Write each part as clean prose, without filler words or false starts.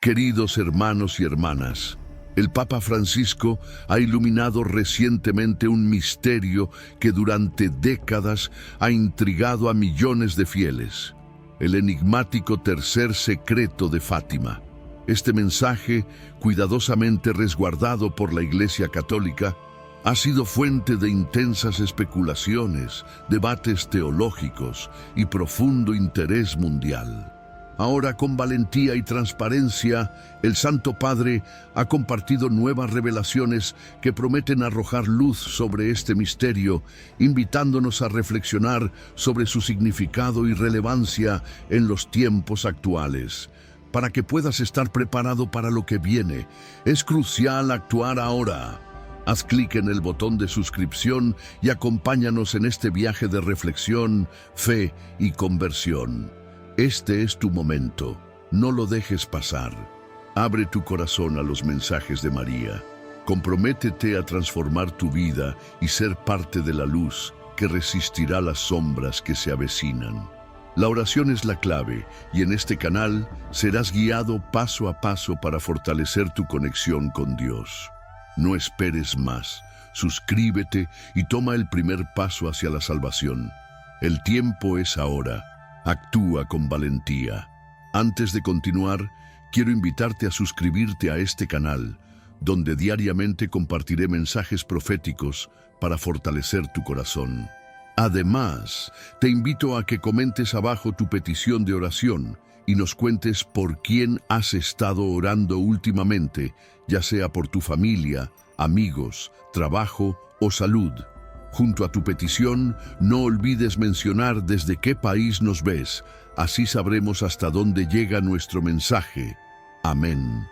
Queridos hermanos y hermanas, el Papa Francisco ha iluminado recientemente un misterio que durante décadas ha intrigado a millones de fieles: el enigmático tercer secreto de Fátima. Este mensaje, cuidadosamente resguardado por la Iglesia Católica, ha sido fuente de intensas especulaciones, debates teológicos y profundo interés mundial. Ahora, con valentía y transparencia, el Santo Padre ha compartido nuevas revelaciones que prometen arrojar luz sobre este misterio, invitándonos a reflexionar sobre su significado y relevancia en los tiempos actuales. Para que puedas estar preparado para lo que viene, es crucial actuar ahora. Haz clic en el botón de suscripción y acompáñanos en este viaje de reflexión, fe y conversión. Este es tu momento, no lo dejes pasar. Abre tu corazón a los mensajes de María. Comprométete a transformar tu vida y ser parte de la luz que resistirá las sombras que se avecinan. La oración es la clave, y en este canal serás guiado paso a paso para fortalecer tu conexión con Dios. No esperes más, suscríbete y toma el primer paso hacia la salvación. El tiempo es ahora. Actúa con valentía. Antes de continuar, quiero invitarte a suscribirte a este canal, donde diariamente compartiré mensajes proféticos para fortalecer tu corazón. Además, te invito a que comentes abajo tu petición de oración y nos cuentes por quién has estado orando últimamente, ya sea por tu familia, amigos, trabajo o salud. Junto a tu petición, no olvides mencionar desde qué país nos ves, así sabremos hasta dónde llega nuestro mensaje. Amén.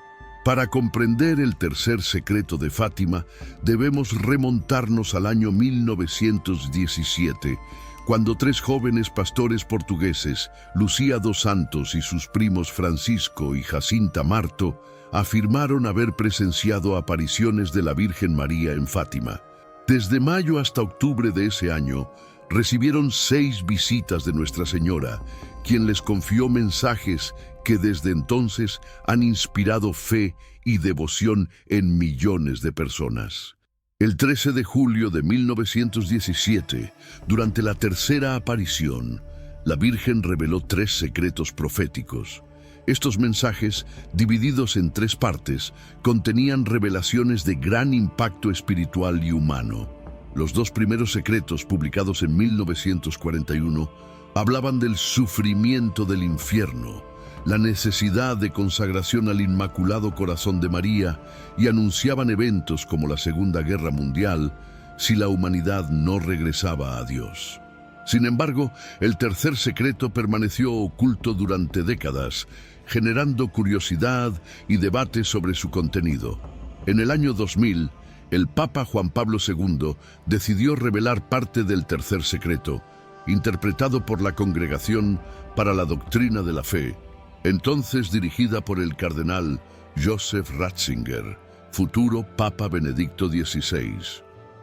Para comprender el tercer secreto de Fátima, debemos remontarnos al año 1917, cuando tres jóvenes pastores portugueses, Lucía dos Santos y sus primos Francisco y Jacinta Marto, afirmaron haber presenciado apariciones de la Virgen María en Fátima. Desde mayo hasta octubre de ese año, recibieron 6 visitas de Nuestra Señora, quien les confió mensajes que desde entonces han inspirado fe y devoción en millones de personas. El 13 de julio de 1917, durante la tercera aparición, la Virgen reveló 3 secretos proféticos. Estos mensajes, divididos en 3 partes, contenían revelaciones de gran impacto espiritual y humano. Los 2 primeros secretos, publicados en 1941, hablaban del sufrimiento del infierno, la necesidad de consagración al Inmaculado Corazón de María, y anunciaban eventos como la Segunda Guerra Mundial si la humanidad no regresaba a Dios. Sin embargo, el tercer secreto permaneció oculto durante décadas, generando curiosidad y debate sobre su contenido. En el año 2000, el Papa Juan Pablo II decidió revelar parte del tercer secreto, interpretado por la Congregación para la Doctrina de la Fe, entonces dirigida por el cardenal Joseph Ratzinger, futuro Papa Benedicto XVI.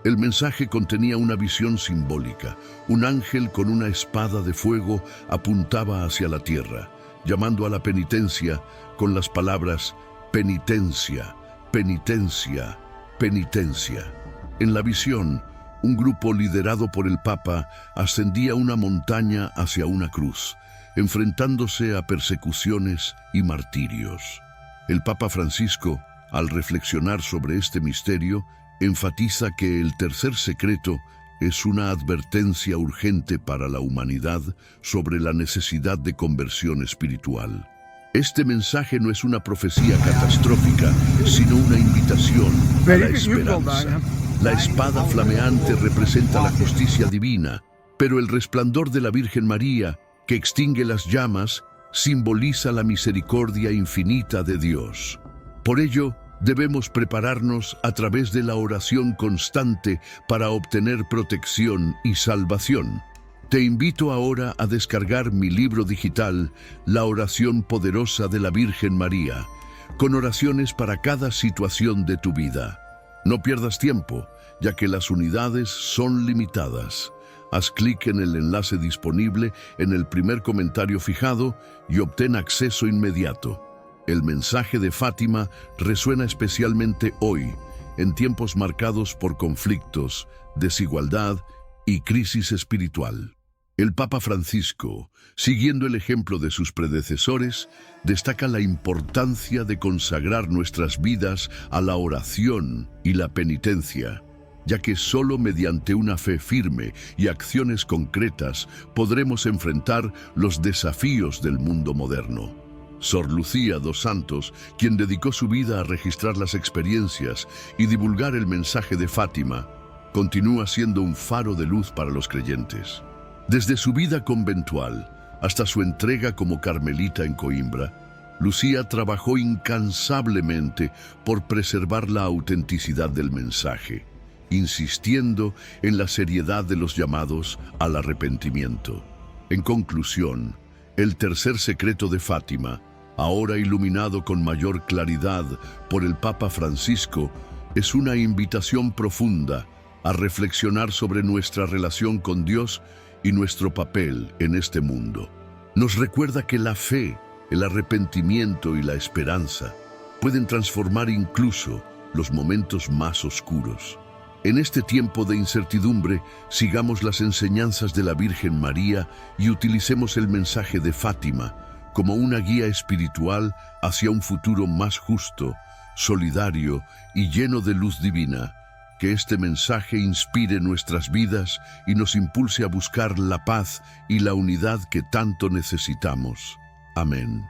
El mensaje contenía una visión simbólica. Un ángel con una espada de fuego apuntaba hacia la tierra, llamando a la penitencia con las palabras penitencia, penitencia, penitencia. En la visión, un grupo liderado por el Papa ascendía una montaña hacia una cruz, enfrentándose a persecuciones y martirios. El Papa Francisco, al reflexionar sobre este misterio, enfatiza que el tercer secreto es una advertencia urgente para la humanidad sobre la necesidad de conversión espiritual. Este mensaje no es una profecía catastrófica, sino una invitación a la esperanza. La espada flameante representa la justicia divina, pero el resplandor de la Virgen María, que extingue las llamas, simboliza la misericordia infinita de Dios. Por ello, debemos prepararnos a través de la oración constante para obtener protección y salvación. Te invito ahora a descargar mi libro digital, La Oración Poderosa de la Virgen María, con oraciones para cada situación de tu vida. No pierdas tiempo, ya que las unidades son limitadas. Haz clic en el enlace disponible en el primer comentario fijado y obtén acceso inmediato. El mensaje de Fátima resuena especialmente hoy, en tiempos marcados por conflictos, desigualdad y crisis espiritual. El Papa Francisco, siguiendo el ejemplo de sus predecesores, destaca la importancia de consagrar nuestras vidas a la oración y la penitencia, ya que solo mediante una fe firme y acciones concretas podremos enfrentar los desafíos del mundo moderno. Sor Lucía dos Santos, quien dedicó su vida a registrar las experiencias y divulgar el mensaje de Fátima, continúa siendo un faro de luz para los creyentes. Desde su vida conventual hasta su entrega como carmelita en Coimbra, Lucía trabajó incansablemente por preservar la autenticidad del mensaje, insistiendo en la seriedad de los llamados al arrepentimiento. En conclusión, el tercer secreto de Fátima, ahora iluminado con mayor claridad por el Papa Francisco, es una invitación profunda a reflexionar sobre nuestra relación con Dios y nuestro papel en este mundo. Nos recuerda que la fe, el arrepentimiento y la esperanza pueden transformar incluso los momentos más oscuros. En este tiempo de incertidumbre, sigamos las enseñanzas de la Virgen María y utilicemos el mensaje de Fátima como una guía espiritual hacia un futuro más justo, solidario y lleno de luz divina. Que este mensaje inspire nuestras vidas y nos impulse a buscar la paz y la unidad que tanto necesitamos. Amén.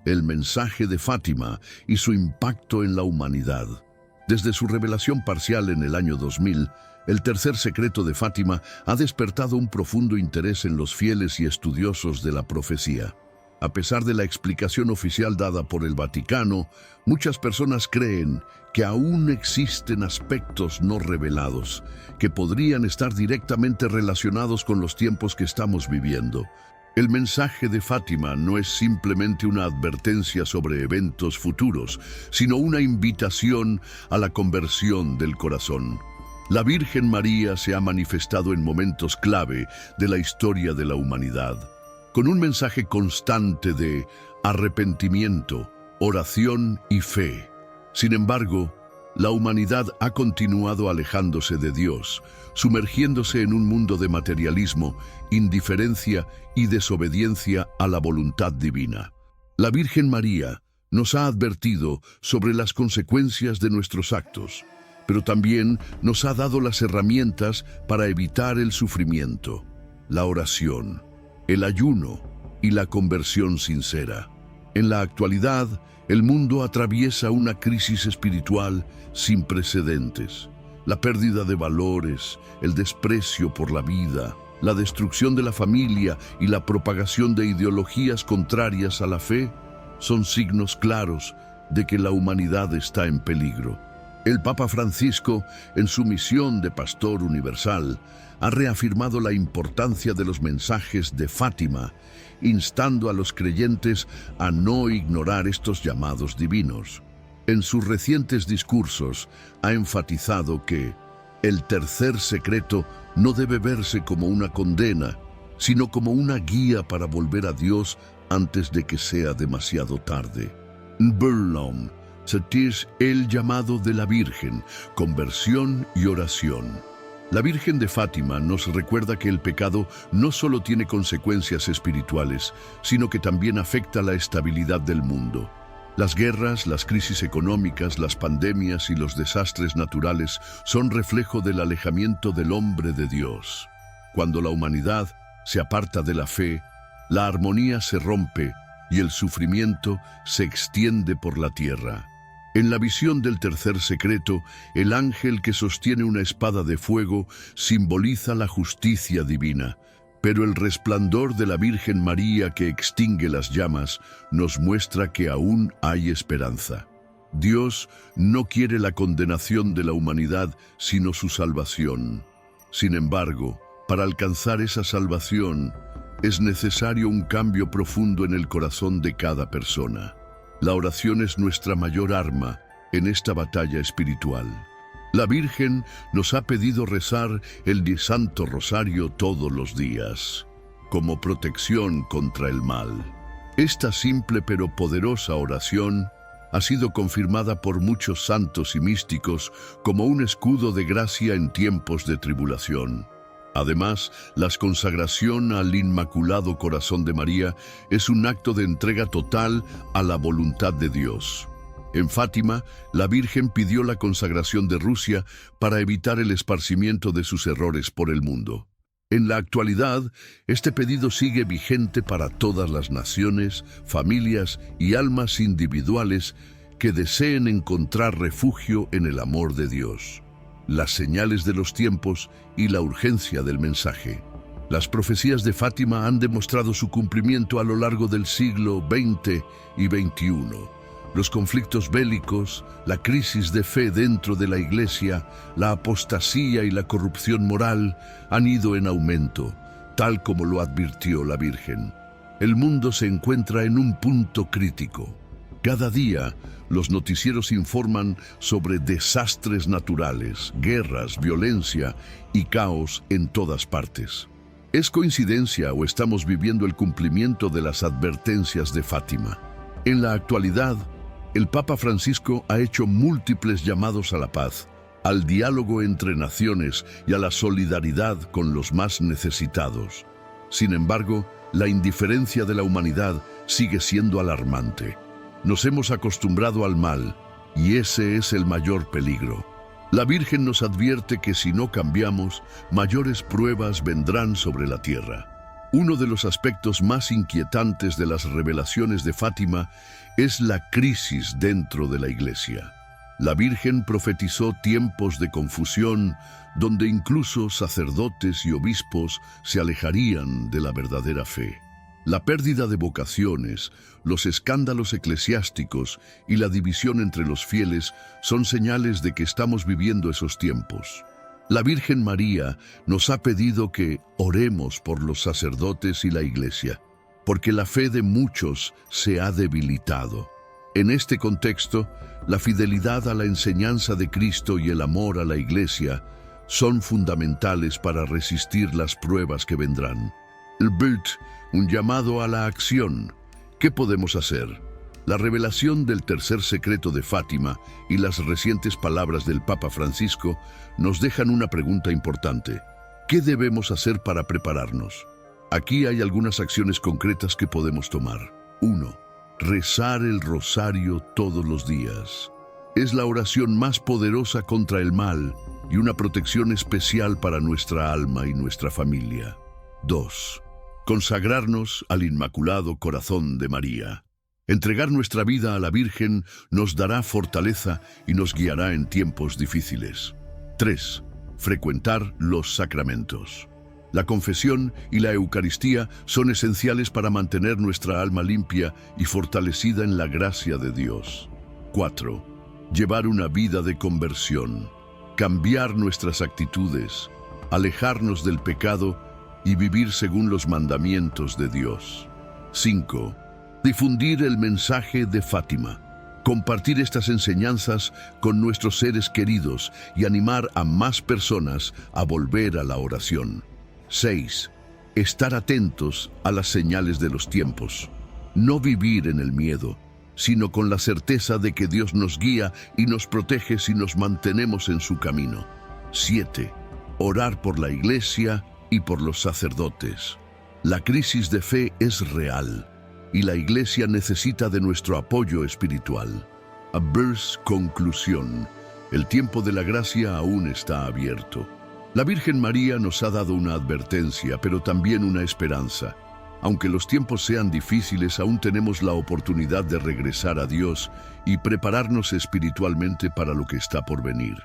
El mensaje de Fátima y su impacto en la humanidad. Desde su revelación parcial en el año 2000, el tercer secreto de Fátima ha despertado un profundo interés en los fieles y estudiosos de la profecía. A pesar de la explicación oficial dada por el Vaticano, muchas personas creen que aún existen aspectos no revelados que podrían estar directamente relacionados con los tiempos que estamos viviendo. El mensaje de Fátima no es simplemente una advertencia sobre eventos futuros, sino una invitación a la conversión del corazón. La Virgen María se ha manifestado en momentos clave de la historia de la humanidad, con un mensaje constante de arrepentimiento, oración y fe. Sin embargo, la humanidad ha continuado alejándose de Dios, sumergiéndose en un mundo de materialismo, indiferencia y desobediencia a la voluntad divina. La Virgen María nos ha advertido sobre las consecuencias de nuestros actos, pero también nos ha dado las herramientas para evitar el sufrimiento, la oración, el ayuno y la conversión sincera. En la actualidad, el mundo atraviesa una crisis espiritual sin precedentes. La pérdida de valores, el desprecio por la vida, la destrucción de la familia y la propagación de ideologías contrarias a la fe son signos claros de que la humanidad está en peligro. El Papa Francisco, en su misión de pastor universal, ha reafirmado la importancia de los mensajes de Fátima, instando a los creyentes a no ignorar estos llamados divinos. En sus recientes discursos ha enfatizado que el tercer secreto no debe verse como una condena, sino como una guía para volver a Dios antes de que sea demasiado tarde. Burlom, es el llamado de la Virgen, conversión y oración. La Virgen de Fátima nos recuerda que el pecado no solo tiene consecuencias espirituales, sino que también afecta la estabilidad del mundo. Las guerras, las crisis económicas, las pandemias y los desastres naturales son reflejo del alejamiento del hombre de Dios. Cuando la humanidad se aparta de la fe, la armonía se rompe y el sufrimiento se extiende por la tierra. En la visión del tercer secreto, el ángel que sostiene una espada de fuego simboliza la justicia divina, pero el resplandor de la Virgen María que extingue las llamas nos muestra que aún hay esperanza. Dios no quiere la condenación de la humanidad, sino su salvación. Sin embargo, para alcanzar esa salvación, es necesario un cambio profundo en el corazón de cada persona. La oración es nuestra mayor arma en esta batalla espiritual. La Virgen nos ha pedido rezar el Santo Rosario todos los días, como protección contra el mal. Esta simple pero poderosa oración ha sido confirmada por muchos santos y místicos como un escudo de gracia en tiempos de tribulación. Además, la consagración al Inmaculado Corazón de María es un acto de entrega total a la voluntad de Dios. En Fátima, la Virgen pidió la consagración de Rusia para evitar el esparcimiento de sus errores por el mundo. En la actualidad, este pedido sigue vigente para todas las naciones, familias y almas individuales que deseen encontrar refugio en el amor de Dios. Las señales de los tiempos y la urgencia del mensaje. Las profecías de Fátima han demostrado su cumplimiento a lo largo del siglo XX y XXI. Los conflictos bélicos, la crisis de fe dentro de la Iglesia, la apostasía y la corrupción moral han ido en aumento, tal como lo advirtió la Virgen. El mundo se encuentra en un punto crítico. Cada día, los noticieros informan sobre desastres naturales, guerras, violencia y caos en todas partes. ¿Es coincidencia o estamos viviendo el cumplimiento de las advertencias de Fátima? En la actualidad, el Papa Francisco ha hecho múltiples llamados a la paz, al diálogo entre naciones y a la solidaridad con los más necesitados. Sin embargo, la indiferencia de la humanidad sigue siendo alarmante. Nos hemos acostumbrado al mal, y ese es el mayor peligro. La Virgen nos advierte que si no cambiamos, mayores pruebas vendrán sobre la tierra. Uno de los aspectos más inquietantes de las revelaciones de Fátima es la crisis dentro de la Iglesia. La Virgen profetizó tiempos de confusión, donde incluso sacerdotes y obispos se alejarían de la verdadera fe. La pérdida de vocaciones, los escándalos eclesiásticos y la división entre los fieles son señales de que estamos viviendo esos tiempos. La Virgen María nos ha pedido que oremos por los sacerdotes y la Iglesia, porque la fe de muchos se ha debilitado. En este contexto, la fidelidad a la enseñanza de Cristo y el amor a la Iglesia son fundamentales para resistir las pruebas que vendrán. El But, un llamado a la acción. ¿Qué podemos hacer? La revelación del tercer secreto de Fátima y las recientes palabras del Papa Francisco nos dejan una pregunta importante. ¿Qué debemos hacer para prepararnos? Aquí hay algunas acciones concretas que podemos tomar. 1. Rezar el rosario todos los días. Es la oración más poderosa contra el mal y una protección especial para nuestra alma y nuestra familia. 2. Consagrarnos al Inmaculado Corazón de María. Entregar nuestra vida a la Virgen nos dará fortaleza y nos guiará en tiempos difíciles. 3. Frecuentar los sacramentos. La confesión y la Eucaristía son esenciales para mantener nuestra alma limpia y fortalecida en la gracia de Dios. 4. Llevar una vida de conversión. Cambiar nuestras actitudes, alejarnos del pecado y vivir según los mandamientos de Dios. 5. Difundir el mensaje de Fátima. Compartir estas enseñanzas con nuestros seres queridos y animar a más personas a volver a la oración. 6. Estar atentos a las señales de los tiempos. No vivir en el miedo, sino con la certeza de que Dios nos guía y nos protege si nos mantenemos en su camino. 7. Orar por la Iglesia y por los sacerdotes. La crisis de fe es real y la Iglesia necesita de nuestro apoyo espiritual. A verse conclusión. El tiempo de la gracia aún está abierto. La Virgen María nos ha dado una advertencia, pero también una esperanza. Aunque los tiempos sean difíciles, aún tenemos la oportunidad de regresar a Dios y prepararnos espiritualmente para lo que está por venir.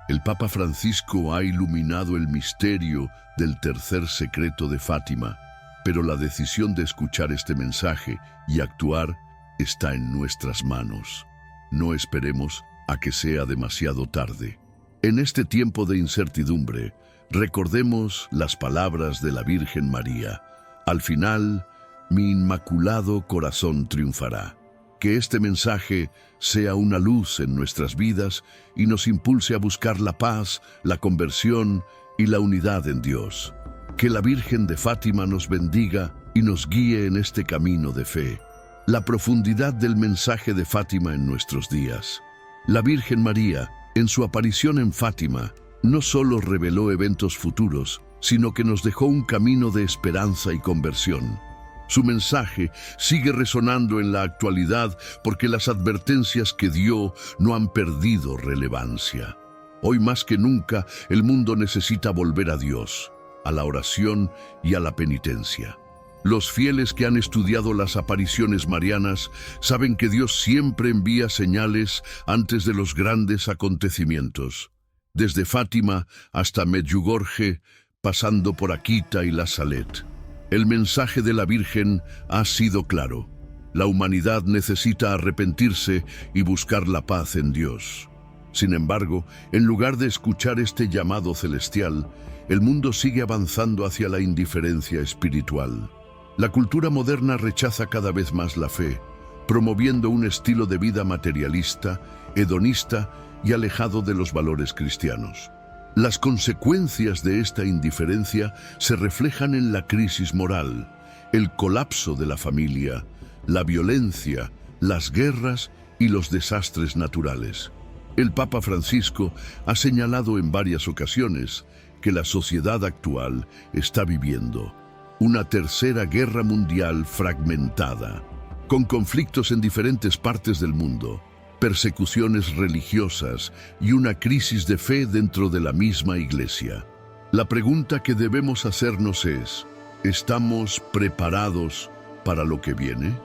El Papa Francisco ha iluminado el misterio del tercer secreto de Fátima, pero la decisión de escuchar este mensaje y actuar está en nuestras manos. No esperemos a que sea demasiado tarde. En este tiempo de incertidumbre, recordemos las palabras de la Virgen María. Al final, mi inmaculado corazón triunfará. Que este mensaje sea una luz en nuestras vidas y nos impulse a buscar la paz, la conversión y la unidad en Dios. Que la Virgen de Fátima nos bendiga y nos guíe en este camino de fe. La profundidad del mensaje de Fátima en nuestros días. La Virgen María, en su aparición en Fátima, no solo reveló eventos futuros, sino que nos dejó un camino de esperanza y conversión. Su mensaje sigue resonando en la actualidad porque las advertencias que dio no han perdido relevancia. Hoy más que nunca, el mundo necesita volver a Dios, a la oración y a la penitencia. Los fieles que han estudiado las apariciones marianas saben que Dios siempre envía señales antes de los grandes acontecimientos. Desde Fátima hasta Medjugorje, pasando por Akita y La Salette. El mensaje de la Virgen ha sido claro. La humanidad necesita arrepentirse y buscar la paz en Dios. Sin embargo, en lugar de escuchar este llamado celestial, el mundo sigue avanzando hacia la indiferencia espiritual. La cultura moderna rechaza cada vez más la fe, promoviendo un estilo de vida materialista, hedonista y alejado de los valores cristianos. Las consecuencias de esta indiferencia se reflejan en la crisis moral, el colapso de la familia, la violencia, las guerras y los desastres naturales. El Papa Francisco ha señalado en varias ocasiones que la sociedad actual está viviendo una tercera guerra mundial fragmentada, con conflictos en diferentes partes del mundo, persecuciones religiosas y una crisis de fe dentro de la misma Iglesia. La pregunta que debemos hacernos es, ¿estamos preparados para lo que viene?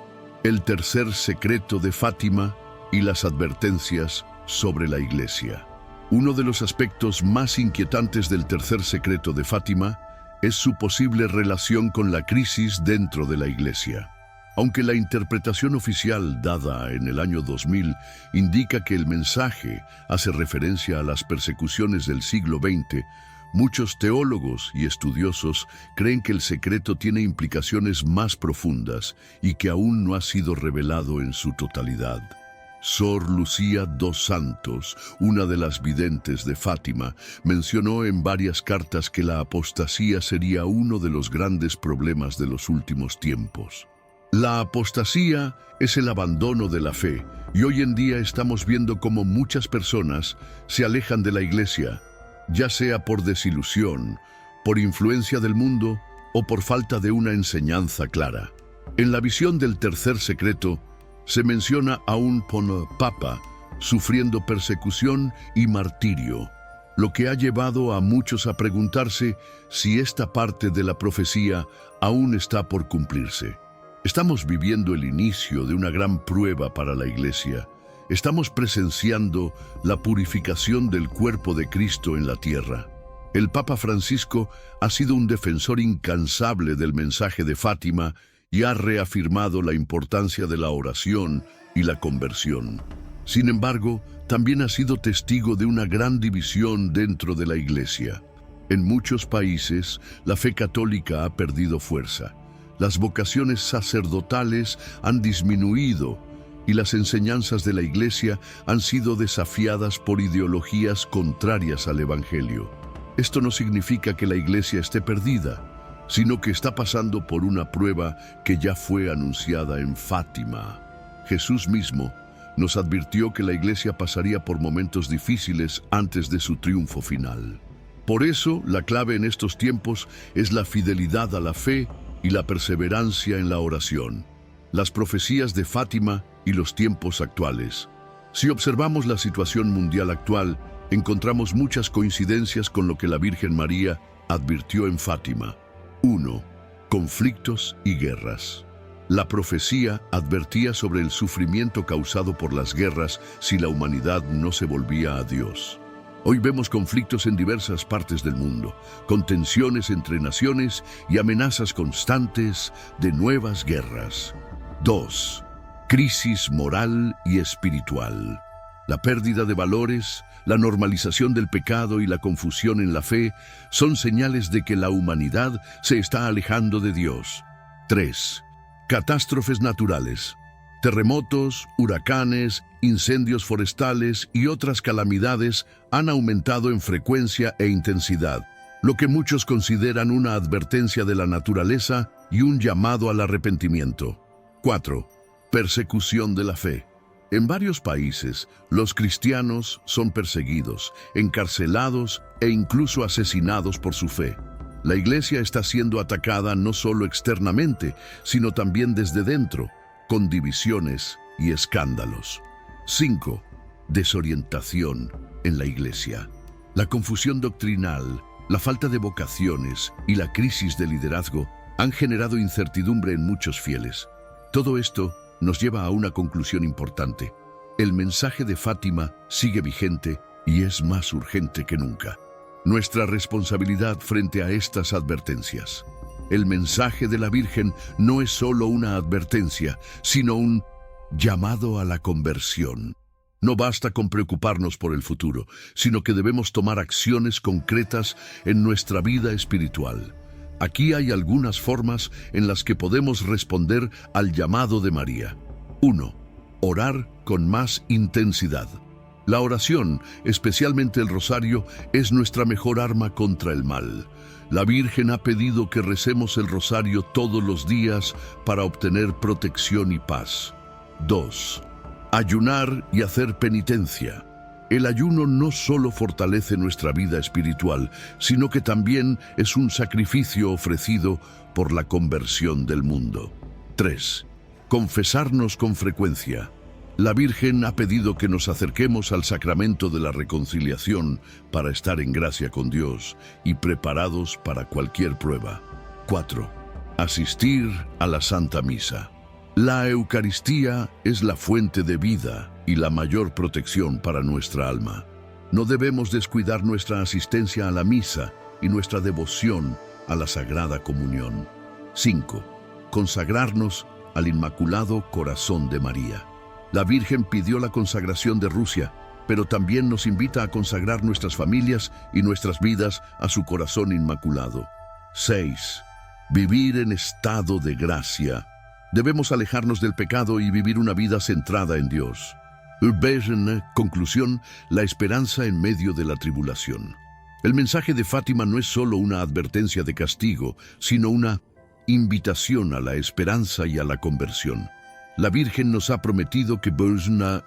El tercer secreto de Fátima y las advertencias sobre la Iglesia. Uno de los aspectos más inquietantes del tercer secreto de Fátima es su posible relación con la crisis dentro de la Iglesia. Aunque la interpretación oficial dada en el año 2000 indica que el mensaje hace referencia a las persecuciones del siglo XX, muchos teólogos y estudiosos creen que el secreto tiene implicaciones más profundas y que aún no ha sido revelado en su totalidad. Sor Lucía dos Santos, una de las videntes de Fátima, mencionó en varias cartas que la apostasía sería uno de los grandes problemas de los últimos tiempos. La apostasía es el abandono de la fe, y hoy en día estamos viendo cómo muchas personas se alejan de la Iglesia, ya sea por desilusión, por influencia del mundo o por falta de una enseñanza clara. En la visión del tercer secreto, se menciona a un papa sufriendo persecución y martirio, lo que ha llevado a muchos a preguntarse si esta parte de la profecía aún está por cumplirse. Estamos viviendo el inicio de una gran prueba para la Iglesia. Estamos presenciando la purificación del cuerpo de Cristo en la tierra. El Papa Francisco ha sido un defensor incansable del mensaje de Fátima y ha reafirmado la importancia de la oración y la conversión. Sin embargo, también ha sido testigo de una gran división dentro de la Iglesia. En muchos países, la fe católica ha perdido fuerza. Las vocaciones sacerdotales han disminuido y las enseñanzas de la Iglesia han sido desafiadas por ideologías contrarias al Evangelio. Esto no significa que la Iglesia esté perdida, sino que está pasando por una prueba que ya fue anunciada en Fátima. Jesús mismo nos advirtió que la Iglesia pasaría por momentos difíciles antes de su triunfo final. Por eso, la clave en estos tiempos es la fidelidad a la fe y la perseverancia en la oración. Las profecías de Fátima y los tiempos actuales. Si observamos la situación mundial actual, encontramos muchas coincidencias con lo que la Virgen María advirtió en Fátima. 1. Conflictos y guerras. La profecía advertía sobre el sufrimiento causado por las guerras si la humanidad no se volvía a Dios. Hoy vemos conflictos en diversas partes del mundo, con tensiones entre naciones y amenazas constantes de nuevas guerras. 2. Crisis moral y espiritual. La pérdida de valores, la normalización del pecado y la confusión en la fe son señales de que la humanidad se está alejando de Dios. 3. Catástrofes naturales. Terremotos, huracanes, incendios forestales y otras calamidades han aumentado en frecuencia e intensidad, lo que muchos consideran una advertencia de la naturaleza y un llamado al arrepentimiento. 4. Persecución de la fe. En varios países, los cristianos son perseguidos, encarcelados e incluso asesinados por su fe. La iglesia está siendo atacada no solo externamente, sino también desde dentro, con divisiones y escándalos. 5. Desorientación en la iglesia. La confusión doctrinal, la falta de vocaciones y la crisis de liderazgo han generado incertidumbre en muchos fieles. Todo esto nos lleva a una conclusión importante. El mensaje de Fátima sigue vigente y es más urgente que nunca. Nuestra responsabilidad frente a estas advertencias. El mensaje de la Virgen no es solo una advertencia, sino un llamado a la conversión. No basta con preocuparnos por el futuro, sino que debemos tomar acciones concretas en nuestra vida espiritual. Aquí hay algunas formas en las que podemos responder al llamado de María. 1. Orar con más intensidad. La oración, especialmente el rosario, es nuestra mejor arma contra el mal. La Virgen ha pedido que recemos el rosario todos los días para obtener protección y paz. 2. Ayunar y hacer penitencia. El ayuno no solo fortalece nuestra vida espiritual, sino que también es un sacrificio ofrecido por la conversión del mundo. 3. Confesarnos con frecuencia. La Virgen ha pedido que nos acerquemos al sacramento de la reconciliación para estar en gracia con Dios y preparados para cualquier prueba. 4. Asistir a la Santa Misa. La Eucaristía es la fuente de vida y la mayor protección para nuestra alma. No debemos descuidar nuestra asistencia a la misa y nuestra devoción a la Sagrada Comunión. 5. Consagrarnos al Inmaculado Corazón de María. La Virgen pidió la consagración de Rusia, pero también nos invita a consagrar nuestras familias y nuestras vidas a su corazón inmaculado. 6. Vivir en estado de gracia. Debemos alejarnos del pecado y vivir una vida centrada en Dios. Conclusión, la esperanza en medio de la tribulación. El mensaje de Fátima no es solo una advertencia de castigo, sino una invitación a la esperanza y a la conversión. La Virgen nos ha prometido que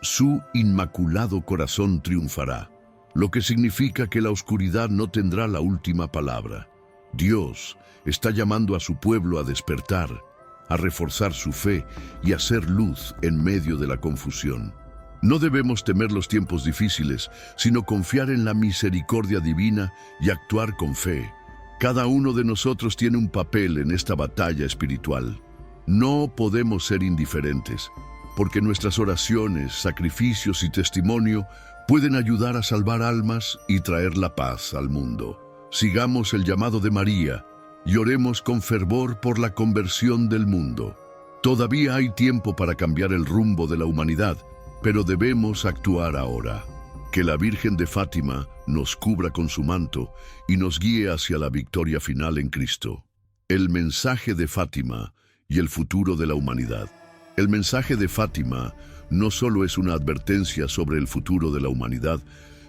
su inmaculado corazón triunfará, lo que significa que la oscuridad no tendrá la última palabra. Dios está llamando a su pueblo a despertar, a reforzar su fe y a ser luz en medio de la confusión. No debemos temer los tiempos difíciles, sino confiar en la misericordia divina y actuar con fe. Cada uno de nosotros tiene un papel en esta batalla espiritual. No podemos ser indiferentes, porque nuestras oraciones, sacrificios y testimonio pueden ayudar a salvar almas y traer la paz al mundo. Sigamos el llamado de María y oremos con fervor por la conversión del mundo. Todavía hay tiempo para cambiar el rumbo de la humanidad, pero debemos actuar ahora. Que la Virgen de Fátima nos cubra con su manto y nos guíe hacia la victoria final en Cristo. El mensaje de Fátima y el futuro de la humanidad. El mensaje de Fátima no solo es una advertencia sobre el futuro de la humanidad,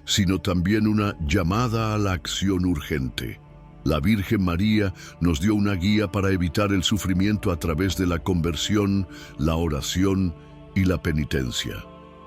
sino también una llamada a la acción urgente. La Virgen María nos dio una guía para evitar el sufrimiento a través de la conversión, la oración y la penitencia.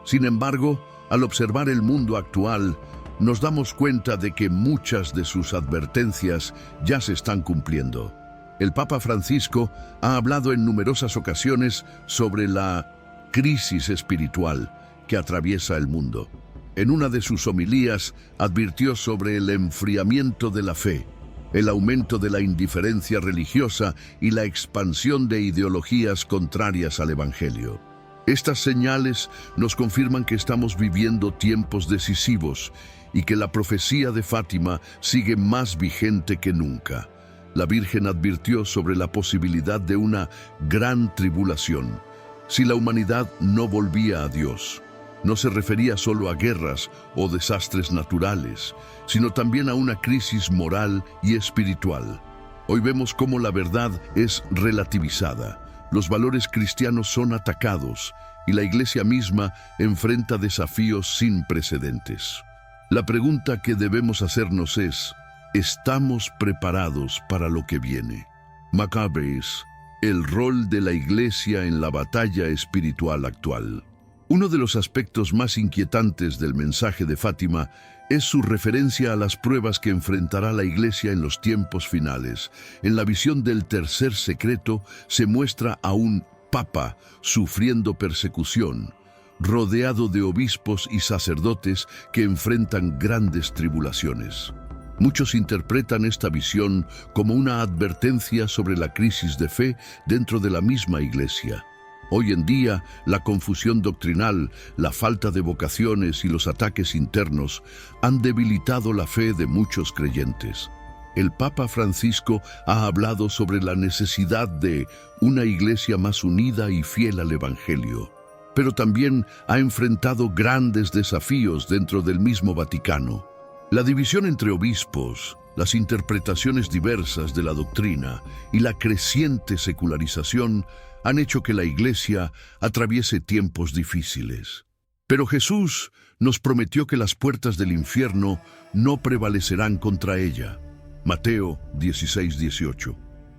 Sin embargo, al observar el mundo actual, nos damos cuenta de que muchas de sus advertencias ya se están cumpliendo. El Papa Francisco ha hablado en numerosas ocasiones sobre la crisis espiritual que atraviesa el mundo. En una de sus homilías advirtió sobre el enfriamiento de la fe, el aumento de la indiferencia religiosa y la expansión de ideologías contrarias al Evangelio. Estas señales nos confirman que estamos viviendo tiempos decisivos y que la profecía de Fátima sigue más vigente que nunca. La Virgen advirtió sobre la posibilidad de una gran tribulación si la humanidad no volvía a Dios. No se refería solo a guerras o desastres naturales, sino también a una crisis moral y espiritual. Hoy vemos cómo la verdad es relativizada, los valores cristianos son atacados y la Iglesia misma enfrenta desafíos sin precedentes. La pregunta que debemos hacernos es: ¿estamos preparados para lo que viene? Maccabees, El rol de la Iglesia en la batalla espiritual actual. Uno de los aspectos más inquietantes del mensaje de Fátima es su referencia a las pruebas que enfrentará la Iglesia en los tiempos finales. En la visión del tercer secreto se muestra a un Papa sufriendo persecución, rodeado de obispos y sacerdotes que enfrentan grandes tribulaciones. Muchos interpretan esta visión como una advertencia sobre la crisis de fe dentro de la misma Iglesia. Hoy en día, la confusión doctrinal, la falta de vocaciones y los ataques internos han debilitado la fe de muchos creyentes. El Papa Francisco ha hablado sobre la necesidad de una Iglesia más unida y fiel al Evangelio, pero también ha enfrentado grandes desafíos dentro del mismo Vaticano. La división entre obispos, las interpretaciones diversas de la doctrina y la creciente secularización han hecho que la Iglesia atraviese tiempos difíciles. Pero Jesús nos prometió que las puertas del infierno no prevalecerán contra ella. Mateo 16:18.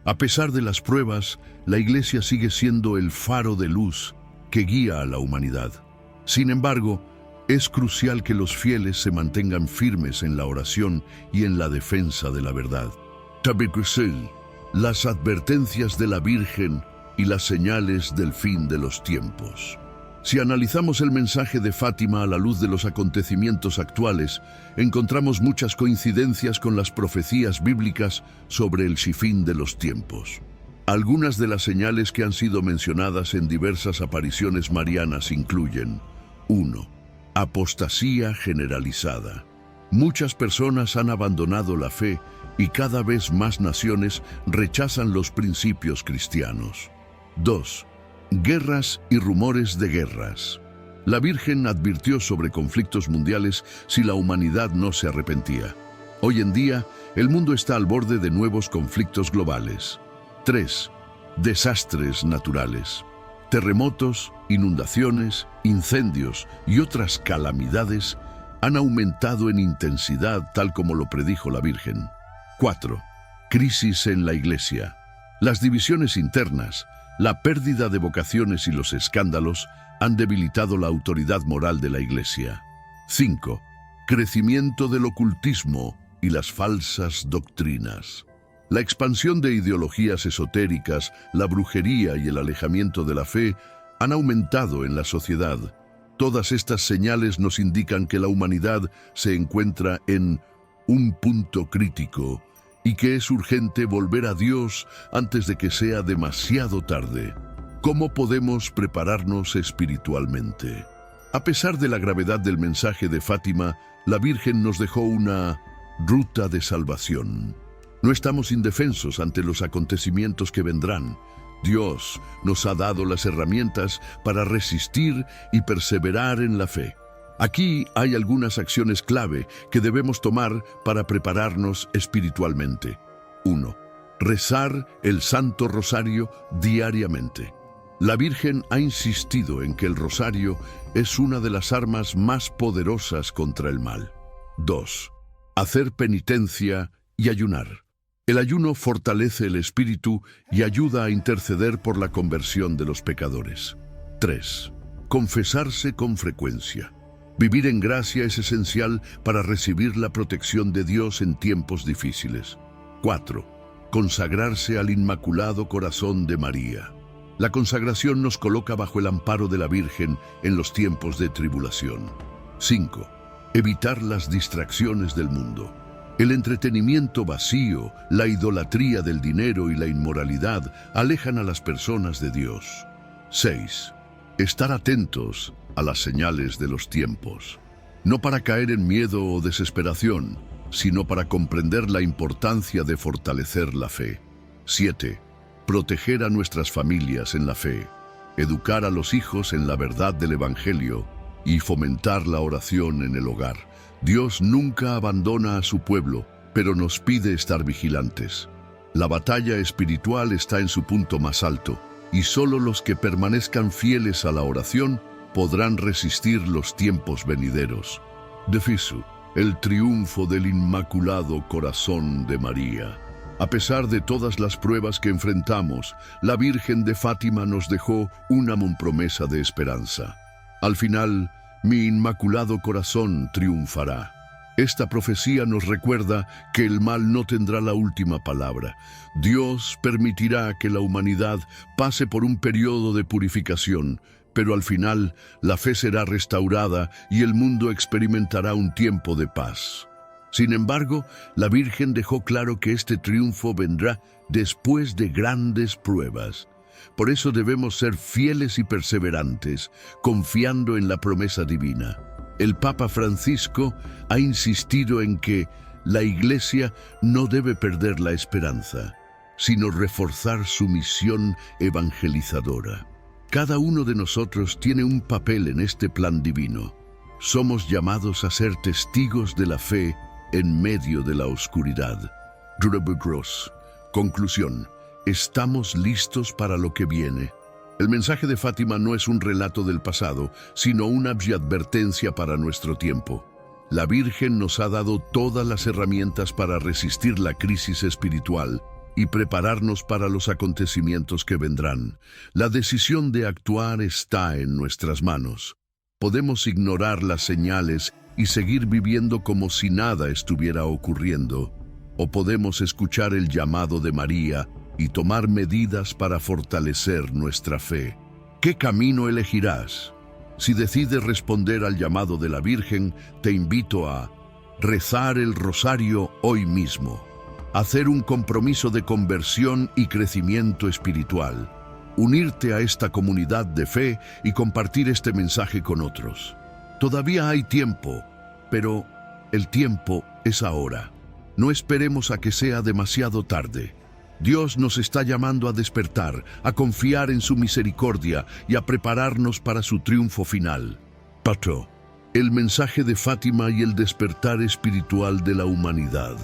A pesar de las pruebas, la Iglesia sigue siendo el faro de luz que guía a la humanidad. Sin embargo, es crucial que los fieles se mantengan firmes en la oración y en la defensa de la verdad. Las advertencias de la Virgen y las señales del fin de los tiempos. Si analizamos el mensaje de Fátima a la luz de los acontecimientos actuales, encontramos muchas coincidencias con las profecías bíblicas sobre el fin de los tiempos. Algunas de las señales que han sido mencionadas en diversas apariciones marianas incluyen: 1. Apostasía generalizada. Muchas personas han abandonado la fe y cada vez más naciones rechazan los principios cristianos. 2. Guerras y rumores de guerras. La Virgen advirtió sobre conflictos mundiales si la humanidad no se arrepentía. Hoy en día, el mundo está al borde de nuevos conflictos globales. 3. Desastres naturales. Terremotos, inundaciones, incendios y otras calamidades han aumentado en intensidad tal como lo predijo la Virgen. 4. Crisis en la Iglesia. Las divisiones internas, la pérdida de vocaciones y los escándalos han debilitado la autoridad moral de la Iglesia. 5. Crecimiento del ocultismo y las falsas doctrinas. La expansión de ideologías esotéricas, la brujería y el alejamiento de la fe han aumentado en la sociedad. Todas estas señales nos indican que la humanidad se encuentra en un punto crítico y que es urgente volver a Dios antes de que sea demasiado tarde. ¿Cómo podemos prepararnos espiritualmente? A pesar de la gravedad del mensaje de Fátima, la Virgen nos dejó una ruta de salvación. No estamos indefensos ante los acontecimientos que vendrán. Dios nos ha dado las herramientas para resistir y perseverar en la fe. Aquí hay algunas acciones clave que debemos tomar para prepararnos espiritualmente. 1. Rezar el Santo Rosario diariamente. La Virgen ha insistido en que el rosario es una de las armas más poderosas contra el mal. 2. Hacer penitencia y ayunar. El ayuno fortalece el espíritu y ayuda a interceder por la conversión de los pecadores. 3. Confesarse con frecuencia. Vivir en gracia es esencial para recibir la protección de Dios en tiempos difíciles. 4. Consagrarse al Inmaculado Corazón de María. La consagración nos coloca bajo el amparo de la Virgen en los tiempos de tribulación. 5. Evitar las distracciones del mundo. El entretenimiento vacío, la idolatría del dinero y la inmoralidad alejan a las personas de Dios. 6. Estar atentos a las señales de los tiempos. No para caer en miedo o desesperación, sino para comprender la importancia de fortalecer la fe. 7. Proteger a nuestras familias en la fe. Educar a los hijos en la verdad del Evangelio y fomentar la oración en el hogar. Dios nunca abandona a su pueblo, pero nos pide estar vigilantes. La batalla espiritual está en su punto más alto, y solo los que permanezcan fieles a la oración podrán resistir los tiempos venideros. Defisu, el triunfo del Inmaculado Corazón de María. A pesar de todas las pruebas que enfrentamos, la Virgen de Fátima nos dejó una promesa de esperanza. Al final, mi inmaculado corazón triunfará. Esta profecía nos recuerda que el mal no tendrá la última palabra. Dios permitirá que la humanidad pase por un periodo de purificación, pero al final la fe será restaurada y el mundo experimentará un tiempo de paz. Sin embargo, la Virgen dejó claro que este triunfo vendrá después de grandes pruebas. Por eso debemos ser fieles y perseverantes, confiando en la promesa divina. El Papa Francisco ha insistido en que la Iglesia no debe perder la esperanza, sino reforzar su misión evangelizadora. Cada uno de nosotros tiene un papel en este plan divino. Somos llamados a ser testigos de la fe en medio de la oscuridad. Gross. Conclusión. Estamos listos para lo que viene. El mensaje de Fátima no es un relato del pasado, sino una advertencia para nuestro tiempo. La Virgen nos ha dado todas las herramientas para resistir la crisis espiritual y prepararnos para los acontecimientos que vendrán. La decisión de actuar está en nuestras manos. Podemos ignorar las señales y seguir viviendo como si nada estuviera ocurriendo, o podemos escuchar el llamado de María y tomar medidas para fortalecer nuestra fe. ¿Qué camino elegirás? Si decides responder al llamado de la Virgen, te invito a rezar el rosario hoy mismo, hacer un compromiso de conversión y crecimiento espiritual, unirte a esta comunidad de fe y compartir este mensaje con otros. Todavía hay tiempo, pero el tiempo es ahora. No esperemos a que sea demasiado tarde. Dios nos está llamando a despertar, a confiar en su misericordia y a prepararnos para su triunfo final. Patrón, el mensaje de Fátima y el despertar espiritual de la humanidad.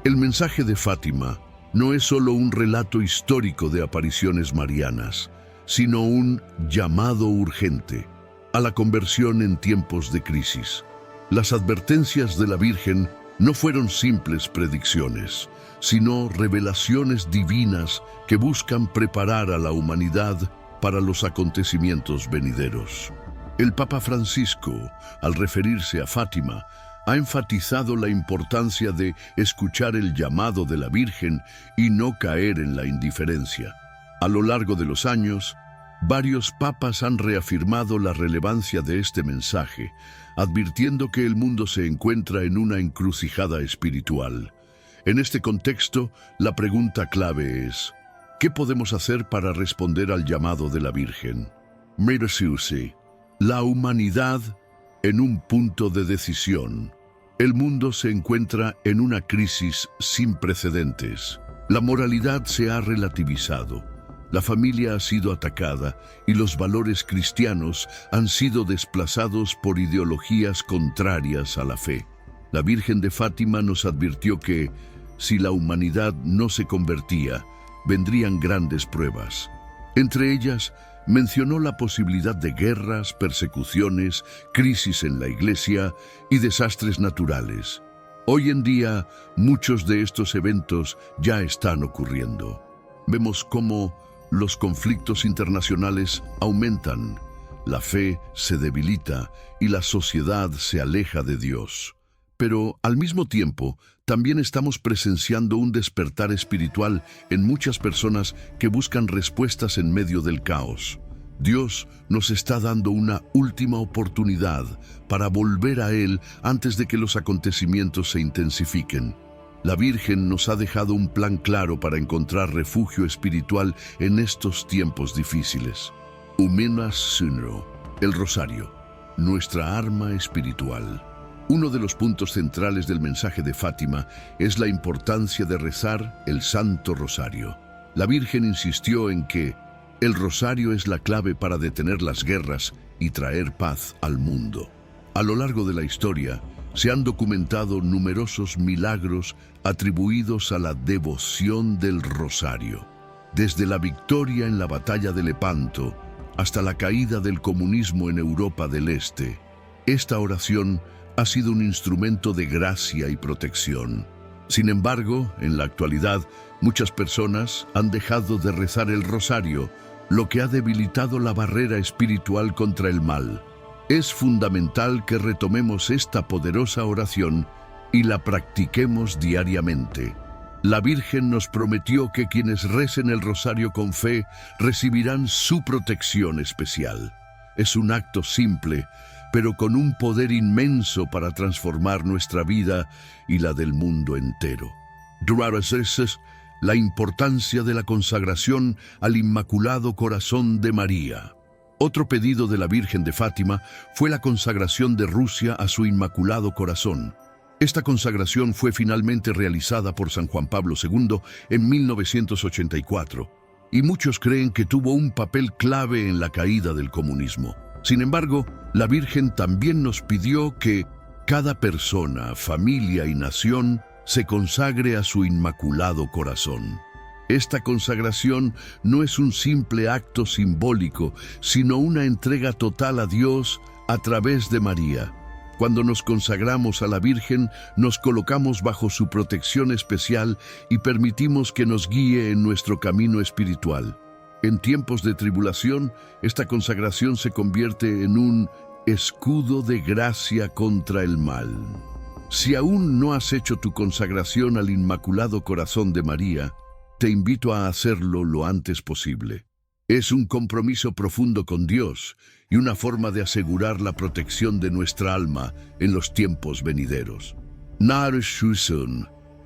El mensaje de Fátima no es solo un relato histórico de apariciones marianas, sino un llamado urgente a la conversión en tiempos de crisis. Las advertencias de la Virgen no fueron simples predicciones, sino revelaciones divinas que buscan preparar a la humanidad para los acontecimientos venideros. El Papa Francisco, al referirse a Fátima, ha enfatizado la importancia de escuchar el llamado de la Virgen y no caer en la indiferencia. A lo largo de los años, varios papas han reafirmado la relevancia de este mensaje, advirtiendo que el mundo se encuentra en una encrucijada espiritual. En este contexto, la pregunta clave es: ¿qué podemos hacer para responder al llamado de la Virgen? Mereciuse. La humanidad en un punto de decisión. El mundo se encuentra en una crisis sin precedentes. La moralidad se ha relativizado. La familia ha sido atacada y los valores cristianos han sido desplazados por ideologías contrarias a la fe. La Virgen de Fátima nos advirtió que, si la humanidad no se convertía, vendrían grandes pruebas. Entre ellas, mencionó la posibilidad de guerras, persecuciones, crisis en la Iglesia y desastres naturales. Hoy en día, muchos de estos eventos ya están ocurriendo. Vemos cómo los conflictos internacionales aumentan, la fe se debilita y la sociedad se aleja de Dios. Pero, al mismo tiempo, también estamos presenciando un despertar espiritual en muchas personas que buscan respuestas en medio del caos. Dios nos está dando una última oportunidad para volver a Él antes de que los acontecimientos se intensifiquen. La Virgen nos ha dejado un plan claro para encontrar refugio espiritual en estos tiempos difíciles. Humena Sunro, el rosario, nuestra arma espiritual. Uno de los puntos centrales del mensaje de Fátima es la importancia de rezar el Santo Rosario. La Virgen insistió en que el rosario es la clave para detener las guerras y traer paz al mundo. A lo largo de la historia, se han documentado numerosos milagros atribuidos a la devoción del rosario. Desde la victoria en la batalla de Lepanto hasta la caída del comunismo en Europa del Este, esta oración ha sido un instrumento de gracia y protección. Sin embargo, en la actualidad, muchas personas han dejado de rezar el rosario, lo que ha debilitado la barrera espiritual contra el mal. Es fundamental que retomemos esta poderosa oración y la practiquemos diariamente. La Virgen nos prometió que quienes recen el rosario con fe recibirán su protección especial. Es un acto simple, pero con un poder inmenso para transformar nuestra vida y la del mundo entero. La importancia de la consagración al Inmaculado Corazón de María. Otro pedido de la Virgen de Fátima fue la consagración de Rusia a su Inmaculado Corazón. Esta consagración fue finalmente realizada por San Juan Pablo II en 1984, y muchos creen que tuvo un papel clave en la caída del comunismo. Sin embargo, la Virgen también nos pidió que cada persona, familia y nación se consagre a su Inmaculado Corazón. Esta consagración no es un simple acto simbólico, sino una entrega total a Dios a través de María. Cuando nos consagramos a la Virgen, nos colocamos bajo su protección especial y permitimos que nos guíe en nuestro camino espiritual. En tiempos de tribulación, esta consagración se convierte en un escudo de gracia contra el mal. Si aún no has hecho tu consagración al Inmaculado Corazón de María, te invito a hacerlo lo antes posible. Es un compromiso profundo con Dios y una forma de asegurar la protección de nuestra alma en los tiempos venideros.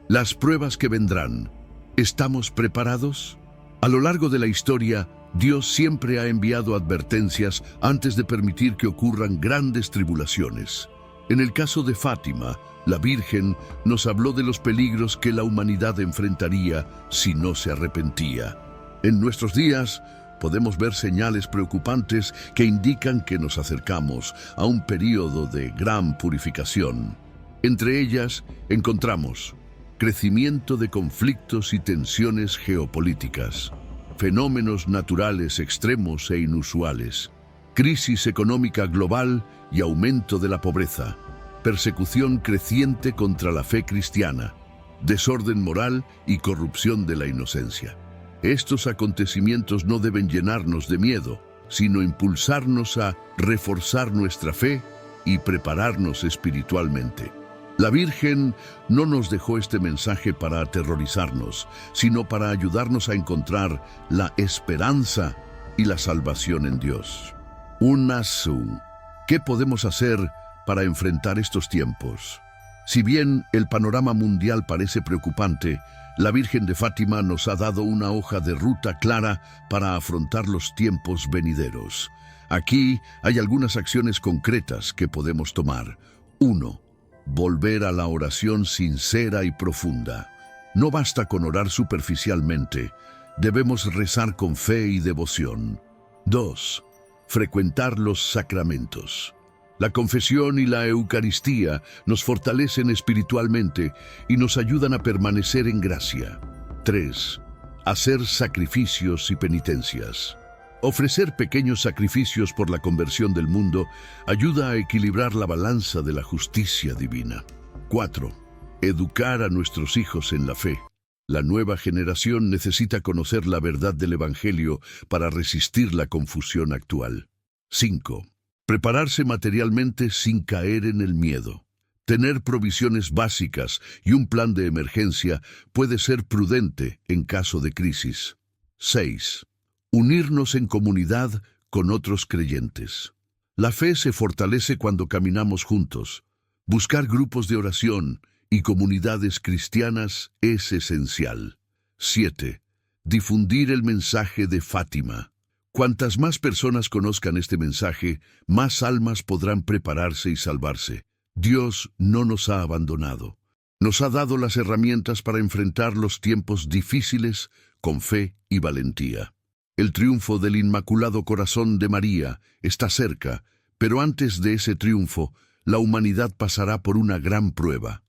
Las pruebas que vendrán. ¿Estamos preparados? A lo largo de la historia, Dios siempre ha enviado advertencias antes de permitir que ocurran grandes tribulaciones. En el caso de Fátima, la Virgen nos habló de los peligros que la humanidad enfrentaría si no se arrepentía. En nuestros días, podemos ver señales preocupantes que indican que nos acercamos a un período de gran purificación. Entre ellas, encontramos crecimiento de conflictos y tensiones geopolíticas, fenómenos naturales extremos e inusuales, crisis económica global y aumento de la pobreza, persecución creciente contra la fe cristiana, desorden moral y corrupción de la inocencia. Estos acontecimientos no deben llenarnos de miedo, sino impulsarnos a reforzar nuestra fe y prepararnos espiritualmente. La Virgen no nos dejó este mensaje para aterrorizarnos, sino para ayudarnos a encontrar la esperanza y la salvación en Dios. ¿Qué podemos hacer para enfrentar estos tiempos? Si bien el panorama mundial parece preocupante, la Virgen de Fátima nos ha dado una hoja de ruta clara para afrontar los tiempos venideros. Aquí hay algunas acciones concretas que podemos tomar. 1. Volver a la oración sincera y profunda. No basta con orar superficialmente, debemos rezar con fe y devoción. 2. Frecuentar los sacramentos. La confesión y la Eucaristía nos fortalecen espiritualmente y nos ayudan a permanecer en gracia. 3. Hacer sacrificios y penitencias. Ofrecer pequeños sacrificios por la conversión del mundo ayuda a equilibrar la balanza de la justicia divina. 4. Educar a nuestros hijos en la fe. La nueva generación necesita conocer la verdad del Evangelio para resistir la confusión actual. 5. Prepararse materialmente sin caer en el miedo. Tener provisiones básicas y un plan de emergencia puede ser prudente en caso de crisis. 6. Unirnos en comunidad con otros creyentes. La fe se fortalece cuando caminamos juntos. Buscar grupos de oración y comunidades cristianas es esencial. 7. Difundir el mensaje de Fátima. Cuantas más personas conozcan este mensaje, más almas podrán prepararse y salvarse. Dios no nos ha abandonado. Nos ha dado las herramientas para enfrentar los tiempos difíciles con fe y valentía. El triunfo del Inmaculado Corazón de María está cerca, pero antes de ese triunfo, la humanidad pasará por una gran prueba.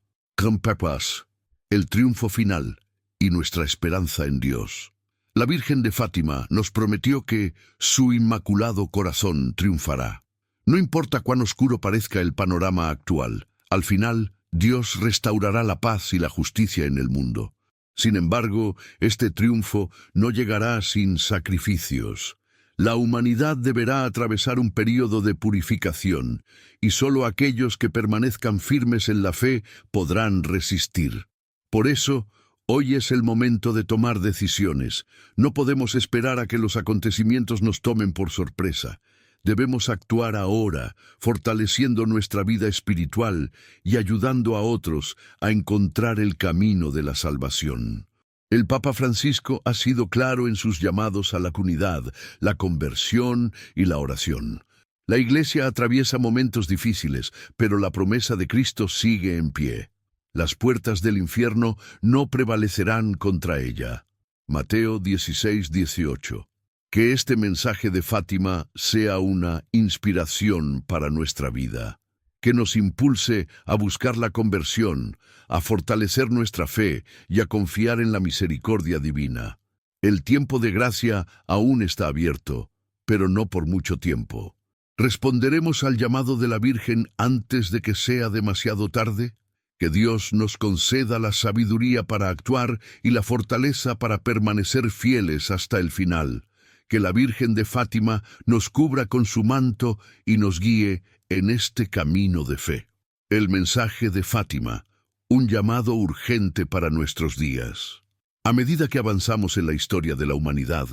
El triunfo final y nuestra esperanza en Dios. La Virgen de Fátima nos prometió que su Inmaculado Corazón triunfará. No importa cuán oscuro parezca el panorama actual, al final Dios restaurará la paz y la justicia en el mundo. Sin embargo, este triunfo no llegará sin sacrificios. La humanidad deberá atravesar un período de purificación, y solo aquellos que permanezcan firmes en la fe podrán resistir. Por eso, hoy es el momento de tomar decisiones. No podemos esperar a que los acontecimientos nos tomen por sorpresa. Debemos actuar ahora, fortaleciendo nuestra vida espiritual y ayudando a otros a encontrar el camino de la salvación. El Papa Francisco ha sido claro en sus llamados a la unidad, la conversión y la oración. La Iglesia atraviesa momentos difíciles, pero la promesa de Cristo sigue en pie. Las puertas del infierno no prevalecerán contra ella. Mateo 16:18. Que este mensaje de Fátima sea una inspiración para nuestra vida, que nos impulse a buscar la conversión, a fortalecer nuestra fe y a confiar en la misericordia divina. El tiempo de gracia aún está abierto, pero no por mucho tiempo. ¿Responderemos al llamado de la Virgen antes de que sea demasiado tarde? Que Dios nos conceda la sabiduría para actuar y la fortaleza para permanecer fieles hasta el final. Que la Virgen de Fátima nos cubra con su manto y nos guíe en este camino de fe. El mensaje de Fátima, un llamado urgente para nuestros días. A medida que avanzamos en la historia de la humanidad,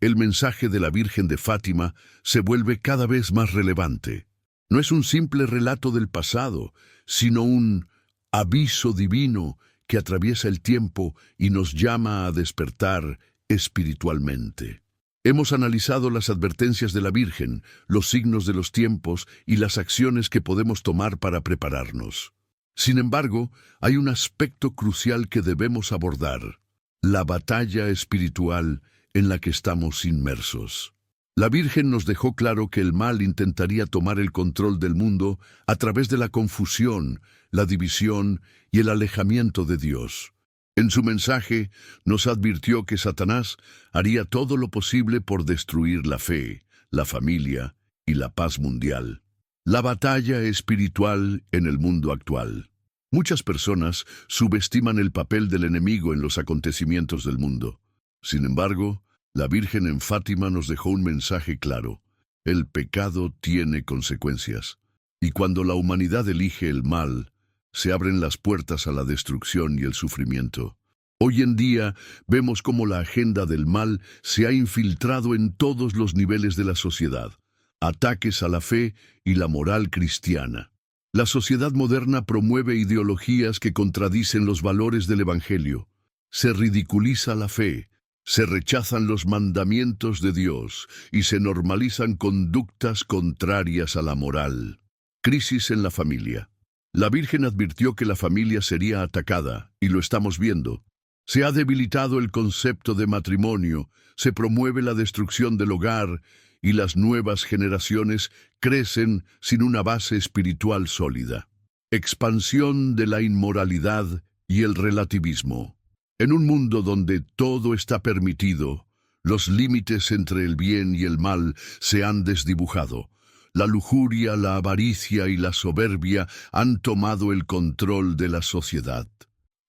el mensaje de la Virgen de Fátima se vuelve cada vez más relevante. No es un simple relato del pasado, sino un aviso divino que atraviesa el tiempo y nos llama a despertar espiritualmente. Hemos analizado las advertencias de la Virgen, los signos de los tiempos y las acciones que podemos tomar para prepararnos. Sin embargo, hay un aspecto crucial que debemos abordar: la batalla espiritual en la que estamos inmersos. La Virgen nos dejó claro que el mal intentaría tomar el control del mundo a través de la confusión, la división y el alejamiento de Dios. En su mensaje nos advirtió que Satanás haría todo lo posible por destruir la fe, la familia y la paz mundial. La batalla espiritual en el mundo actual. Muchas personas subestiman el papel del enemigo en los acontecimientos del mundo. Sin embargo, la Virgen en Fátima nos dejó un mensaje claro: el pecado tiene consecuencias, y cuando la humanidad elige el mal, se abren las puertas a la destrucción y el sufrimiento. Hoy en día vemos cómo la agenda del mal se ha infiltrado en todos los niveles de la sociedad. Ataques a la fe y la moral cristiana. La sociedad moderna promueve ideologías que contradicen los valores del Evangelio. Se ridiculiza la fe, se rechazan los mandamientos de Dios y se normalizan conductas contrarias a la moral. Crisis en la familia. La Virgen advirtió que la familia sería atacada, y lo estamos viendo. Se ha debilitado el concepto de matrimonio, se promueve la destrucción del hogar, y las nuevas generaciones crecen sin una base espiritual sólida. Expansión de la inmoralidad y el relativismo. En un mundo donde todo está permitido, los límites entre el bien y el mal se han desdibujado. La lujuria, la avaricia y la soberbia han tomado el control de la sociedad.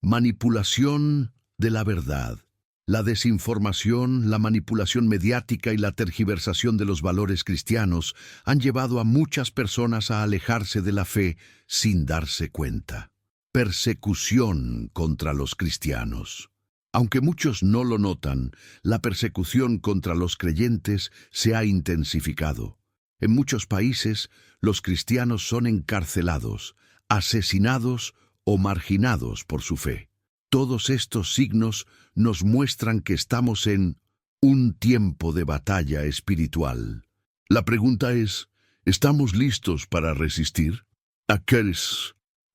Manipulación de la verdad. La desinformación, la manipulación mediática y la tergiversación de los valores cristianos han llevado a muchas personas a alejarse de la fe sin darse cuenta. Persecución contra los cristianos. Aunque muchos no lo notan, la persecución contra los creyentes se ha intensificado. En muchos países, los cristianos son encarcelados, asesinados o marginados por su fe. Todos estos signos nos muestran que estamos en un tiempo de batalla espiritual. La pregunta es, ¿estamos listos para resistir?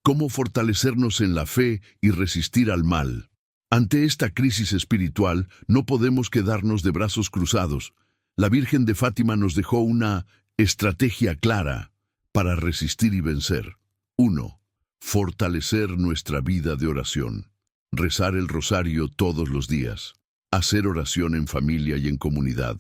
¿Cómo fortalecernos en la fe y resistir al mal? Ante esta crisis espiritual, no podemos quedarnos de brazos cruzados. La Virgen de Fátima nos dejó una estrategia clara para resistir y vencer. 1. Fortalecer nuestra vida de oración. Rezar el rosario todos los días. Hacer oración en familia y en comunidad.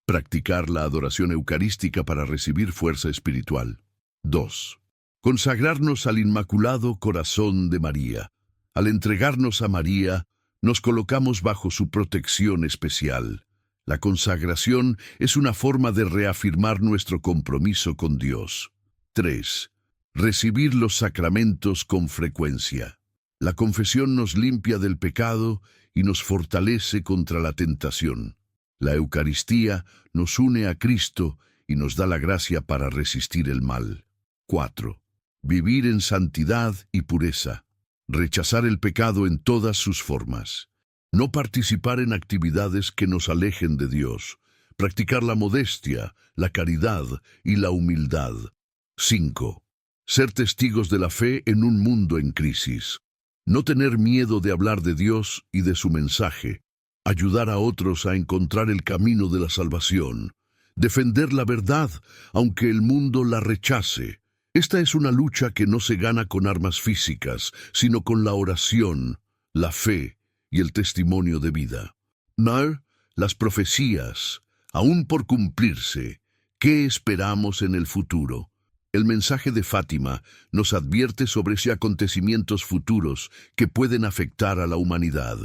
Practicar la adoración eucarística para recibir fuerza espiritual. 2. Consagrarnos al Inmaculado Corazón de María. Al entregarnos a María, nos colocamos bajo su protección especial. La consagración es una forma de reafirmar nuestro compromiso con Dios. 3. Recibir los sacramentos con frecuencia. La confesión nos limpia del pecado y nos fortalece contra la tentación. La Eucaristía nos une a Cristo y nos da la gracia para resistir el mal. 4. Vivir en santidad y pureza. Rechazar el pecado en todas sus formas. No participar en actividades que nos alejen de Dios. Practicar la modestia, la caridad y la humildad. 5. Ser testigos de la fe en un mundo en crisis. No tener miedo de hablar de Dios y de su mensaje. Ayudar a otros a encontrar el camino de la salvación. Defender la verdad, aunque el mundo la rechace. Esta es una lucha que no se gana con armas físicas, sino con la oración, la fe y el testimonio de vida. No, las profecías, aún por cumplirse, ¿qué esperamos en el futuro? El mensaje de Fátima nos advierte sobre esos acontecimientos futuros que pueden afectar a la humanidad.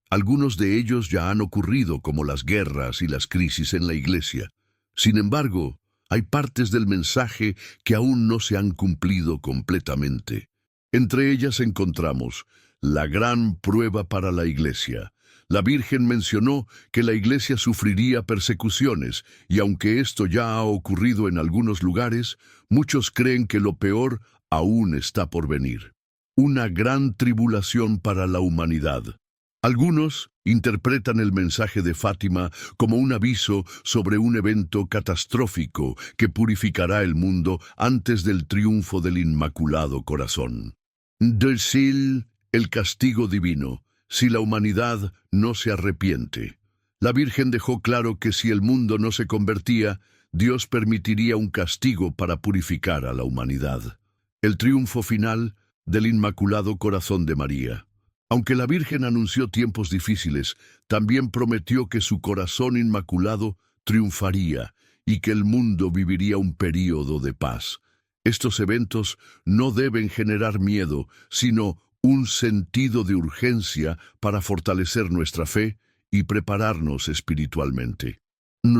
Algunos de ellos ya han ocurrido, como las guerras y las crisis en la Iglesia. Sin embargo, hay partes del mensaje que aún no se han cumplido completamente. Entre ellas encontramos la gran prueba para la Iglesia. La Virgen mencionó que la Iglesia sufriría persecuciones, y aunque esto ya ha ocurrido en algunos lugares, muchos creen que lo peor aún está por venir. Una gran tribulación para la humanidad. Algunos interpretan el mensaje de Fátima como un aviso sobre un evento catastrófico que purificará el mundo antes del triunfo del Inmaculado Corazón. Decir el castigo divino, si la humanidad no se arrepiente. La Virgen dejó claro que si el mundo no se convertía, Dios permitiría un castigo para purificar a la humanidad. El triunfo final del Inmaculado Corazón de María. Aunque la Virgen anunció tiempos difíciles, también prometió que su corazón inmaculado triunfaría y que el mundo viviría un período de paz. Estos eventos no deben generar miedo, sino un sentido de urgencia para fortalecer nuestra fe y prepararnos espiritualmente. La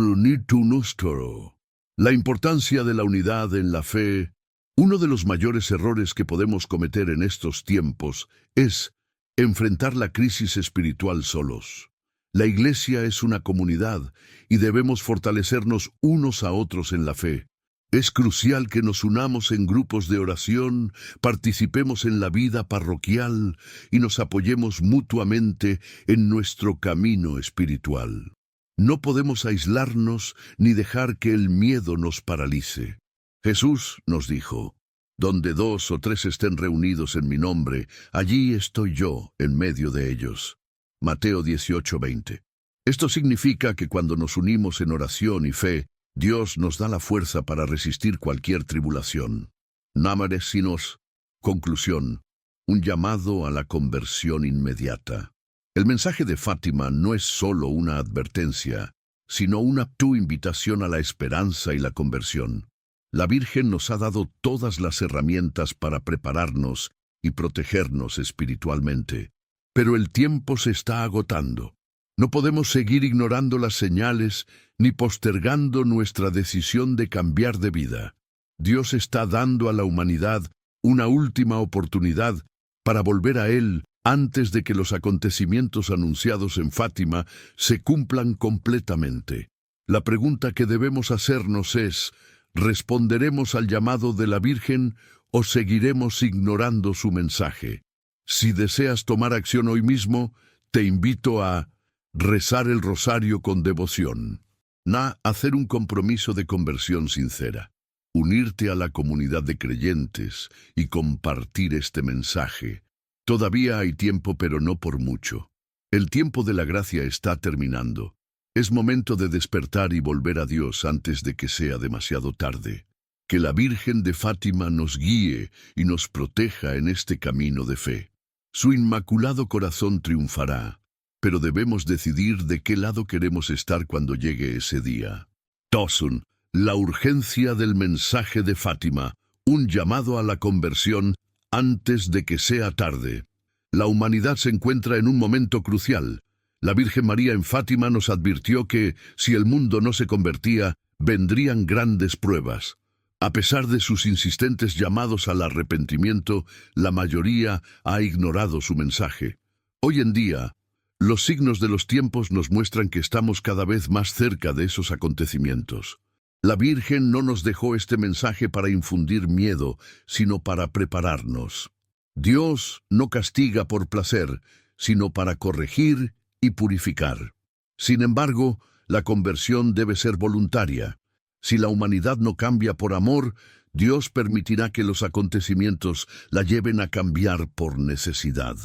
importancia de la unidad en la fe. Uno de los mayores errores que podemos cometer en estos tiempos es enfrentar la crisis espiritual solos. La Iglesia es una comunidad y debemos fortalecernos unos a otros en la fe. Es crucial que nos unamos en grupos de oración, participemos en la vida parroquial y nos apoyemos mutuamente en nuestro camino espiritual. No podemos aislarnos ni dejar que el miedo nos paralice. Jesús nos dijo: donde 2 o 3 estén reunidos en mi nombre, allí estoy yo en medio de ellos. Mateo 18:20. Esto significa que cuando nos unimos en oración y fe, Dios nos da la fuerza para resistir cualquier tribulación. Námaresinos. Conclusión. Un llamado a la conversión inmediata. El mensaje de Fátima no es solo una advertencia, sino una invitación a la esperanza y la conversión. La Virgen nos ha dado todas las herramientas para prepararnos y protegernos espiritualmente. Pero el tiempo se está agotando. No podemos seguir ignorando las señales ni postergando nuestra decisión de cambiar de vida. Dios está dando a la humanidad una última oportunidad para volver a Él antes de que los acontecimientos anunciados en Fátima se cumplan completamente. La pregunta que debemos hacernos es: ¿responderemos al llamado de la Virgen o seguiremos ignorando su mensaje? Si deseas tomar acción hoy mismo, te invito a rezar el rosario con devoción. Hacer un compromiso de conversión sincera. Unirte a la comunidad de creyentes y compartir este mensaje. Todavía hay tiempo, pero no por mucho. El tiempo de la gracia está terminando. Es momento de despertar y volver a Dios antes de que sea demasiado tarde. Que la Virgen de Fátima nos guíe y nos proteja en este camino de fe. Su Inmaculado Corazón triunfará, pero debemos decidir de qué lado queremos estar cuando llegue ese día. La urgencia del mensaje de Fátima, Un llamado a la conversión antes de que sea tarde. La humanidad se encuentra en un momento crucial. La Virgen María en Fátima nos advirtió que, si el mundo no se convertía, vendrían grandes pruebas. A pesar de sus insistentes llamados al arrepentimiento, la mayoría ha ignorado su mensaje. Hoy en día, los signos de los tiempos nos muestran que estamos cada vez más cerca de esos acontecimientos. La Virgen no nos dejó este mensaje para infundir miedo, sino para prepararnos. Dios no castiga por placer, sino para corregir y purificar. Sin embargo, la conversión debe ser voluntaria. Si la humanidad no cambia por amor, Dios permitirá que los acontecimientos la lleven a cambiar por necesidad.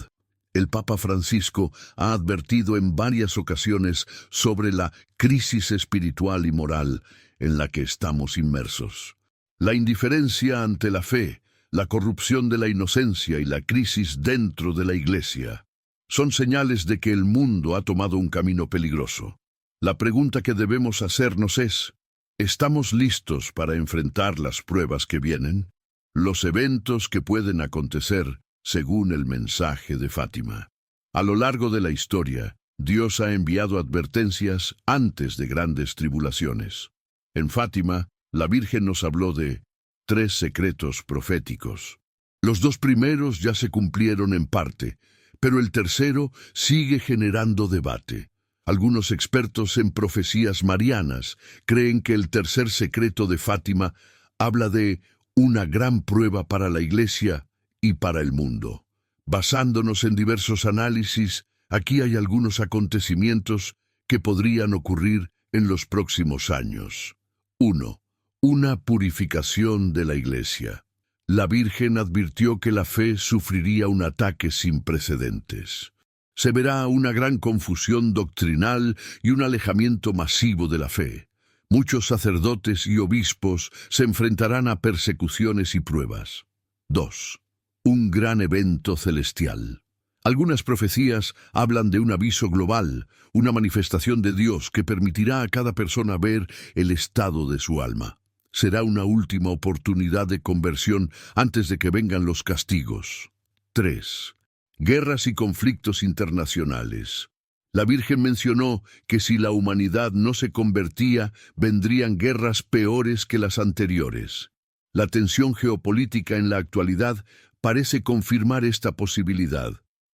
El Papa Francisco ha advertido en varias ocasiones sobre la crisis espiritual y moral en la que estamos inmersos. La indiferencia ante la fe, la corrupción de la inocencia y la crisis dentro de la Iglesia son señales de que el mundo ha tomado un camino peligroso. La pregunta que debemos hacernos es: ¿estamos listos para enfrentar las pruebas que vienen? Los eventos que pueden acontecer según el mensaje de Fátima. A lo largo de la historia, Dios ha enviado advertencias antes de grandes tribulaciones. En Fátima, la Virgen nos habló de 3 secretos proféticos. Los 2 primeros ya se cumplieron en parte, pero el tercero sigue generando debate. Algunos expertos en profecías marianas creen que el tercer secreto de Fátima habla de una gran prueba para la Iglesia y para el mundo. Basándonos en diversos análisis, aquí hay algunos acontecimientos que podrían ocurrir en los próximos años. 1. Una purificación de la Iglesia. La Virgen advirtió que la fe sufriría un ataque sin precedentes. Se verá una gran confusión doctrinal y un alejamiento masivo de la fe. Muchos sacerdotes y obispos se enfrentarán a persecuciones y pruebas. 2. Un gran evento celestial. Algunas profecías hablan de un aviso global, una manifestación de Dios que permitirá a cada persona ver el estado de su alma. Será una última oportunidad de conversión antes de que vengan los castigos. 3. Guerras y conflictos internacionales. La Virgen mencionó que si la humanidad no se convertía, vendrían guerras peores que las anteriores. La tensión geopolítica en la actualidad parece confirmar esta posibilidad.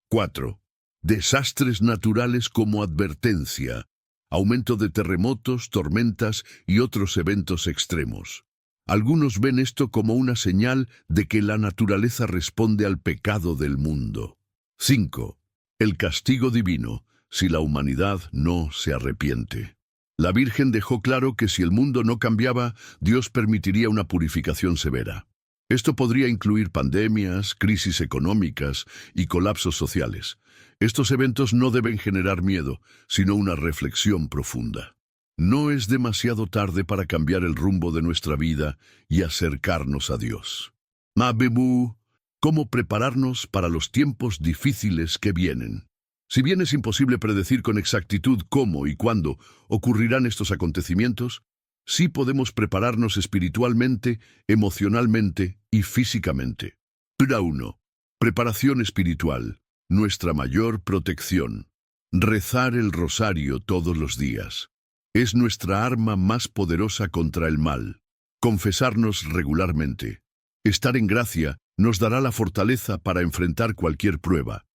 4. Desastres naturales como advertencia. Aumento de terremotos, tormentas y otros eventos extremos. Algunos ven esto como una señal de que la naturaleza responde al pecado del mundo. 5. El castigo divino, si la humanidad no se arrepiente. La Virgen dejó claro que si el mundo no cambiaba, Dios permitiría una purificación severa. Esto podría incluir pandemias, crisis económicas y colapsos sociales. Estos eventos no deben generar miedo, sino una reflexión profunda. No es demasiado tarde para cambiar el rumbo de nuestra vida y acercarnos a Dios. Mabebu, ¿cómo prepararnos para los tiempos difíciles que vienen? Si bien es imposible predecir con exactitud cómo y cuándo ocurrirán estos acontecimientos, sí podemos prepararnos espiritualmente, emocionalmente y físicamente. 1. Preparación espiritual, nuestra mayor protección. Rezar el rosario todos los días. Es nuestra arma más poderosa contra el mal. Confesarnos regularmente. Estar en gracia nos dará la fortaleza para enfrentar cualquier prueba.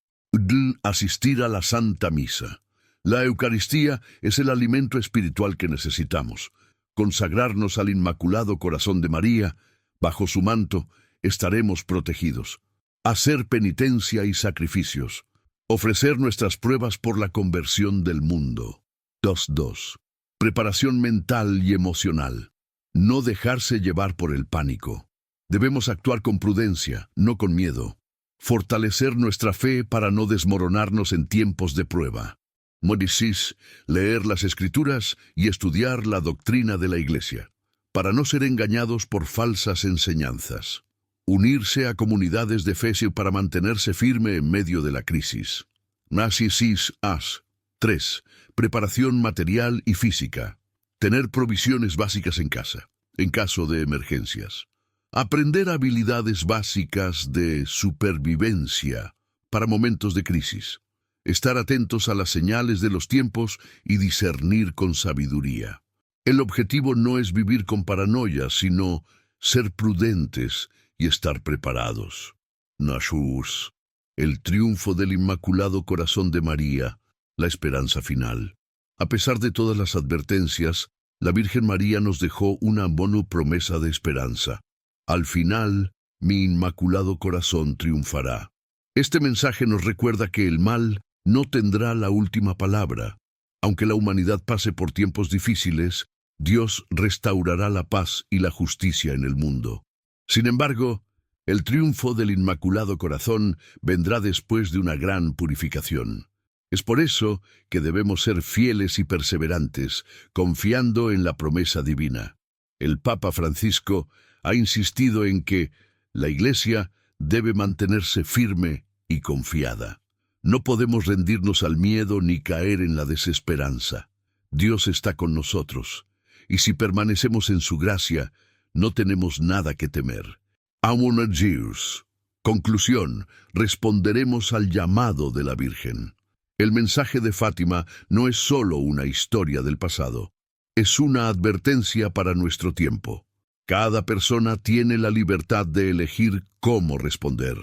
Asistir a la Santa Misa. La Eucaristía es el alimento espiritual que necesitamos. Consagrarnos al Inmaculado Corazón de María, bajo su manto, estaremos protegidos. Hacer penitencia y sacrificios. Ofrecer nuestras pruebas por la conversión del mundo. 2. Preparación mental y emocional. No dejarse llevar por el pánico. Debemos actuar con prudencia, no con miedo. Fortalecer nuestra fe para no desmoronarnos en tiempos de prueba. Modicis, leer las Escrituras y estudiar la doctrina de la Iglesia, para no ser engañados por falsas enseñanzas. Unirse a comunidades de fe para mantenerse firme en medio de la crisis. Nasisis as. 3. Preparación material y física. Tener provisiones básicas en casa, en caso de emergencias. Aprender habilidades básicas de supervivencia para momentos de crisis. Estar atentos a las señales de los tiempos y discernir con sabiduría. El objetivo no es vivir con paranoia, sino ser prudentes y estar preparados. Nashus, el triunfo del Inmaculado Corazón de María, la esperanza final. A pesar de todas las advertencias, la Virgen María nos dejó una promesa de esperanza. Al final, mi Inmaculado Corazón triunfará. Este mensaje nos recuerda que el mal no tendrá la última palabra. Aunque la humanidad pase por tiempos difíciles, Dios restaurará la paz y la justicia en el mundo. Sin embargo, el triunfo del Inmaculado Corazón vendrá después de una gran purificación. Es por eso que debemos ser fieles y perseverantes, confiando en la promesa divina. El Papa Francisco ha insistido en que la Iglesia debe mantenerse firme y confiada. No podemos rendirnos al miedo ni caer en la desesperanza. Dios está con nosotros, y si permanecemos en su gracia, no tenemos nada que temer. Amonagius. Conclusión, responderemos al llamado de la Virgen. El mensaje de Fátima no es solo una historia del pasado, es una advertencia para nuestro tiempo. Cada persona tiene la libertad de elegir cómo responder.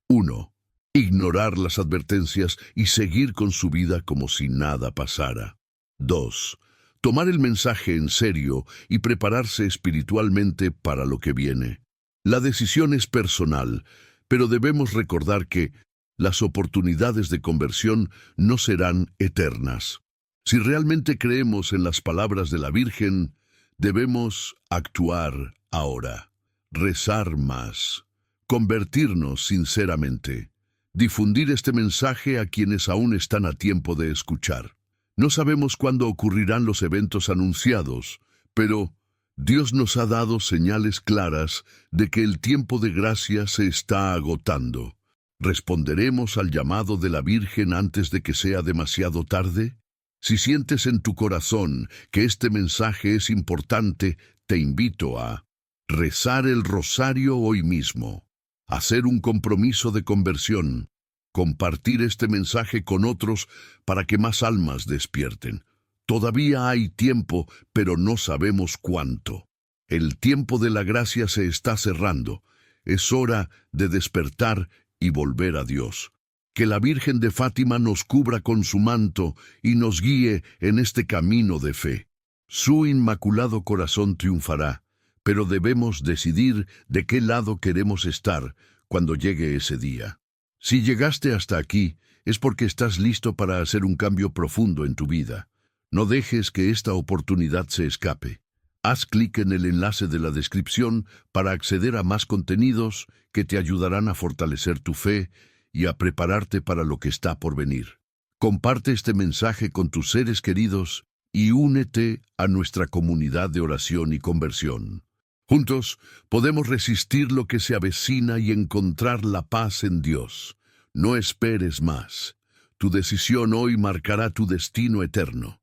1. Ignorar las advertencias y seguir con su vida como si nada pasara. 2. Tomar el mensaje en serio y prepararse espiritualmente para lo que viene. La decisión es personal, pero debemos recordar que las oportunidades de conversión no serán eternas. Si realmente creemos en las palabras de la Virgen, debemos actuar ahora, rezar más, convertirnos sinceramente, difundir este mensaje a quienes aún están a tiempo de escuchar. No sabemos cuándo ocurrirán los eventos anunciados, pero Dios nos ha dado señales claras de que el tiempo de gracia se está agotando. ¿Responderemos al llamado de la Virgen antes de que sea demasiado tarde? Si sientes en tu corazón que este mensaje es importante, te invito a rezar el rosario hoy mismo, hacer un compromiso de conversión, compartir este mensaje con otros para que más almas despierten. Todavía hay tiempo, pero no sabemos cuánto. El tiempo de la gracia se está cerrando. Es hora de despertar y volver a Dios. Que la Virgen de Fátima nos cubra con su manto y nos guíe en este camino de fe. Su Inmaculado Corazón triunfará, pero debemos decidir de qué lado queremos estar cuando llegue ese día. Si llegaste hasta aquí, es porque estás listo para hacer un cambio profundo en tu vida. No dejes que esta oportunidad se escape. Haz clic en el enlace de la descripción para acceder a más contenidos que te ayudarán a fortalecer tu fe y a prepararte para lo que está por venir. Comparte este mensaje con tus seres queridos y únete a nuestra comunidad de oración y conversión. Juntos podemos resistir lo que se avecina y encontrar la paz en Dios. No esperes más. Tu decisión hoy marcará tu destino eterno.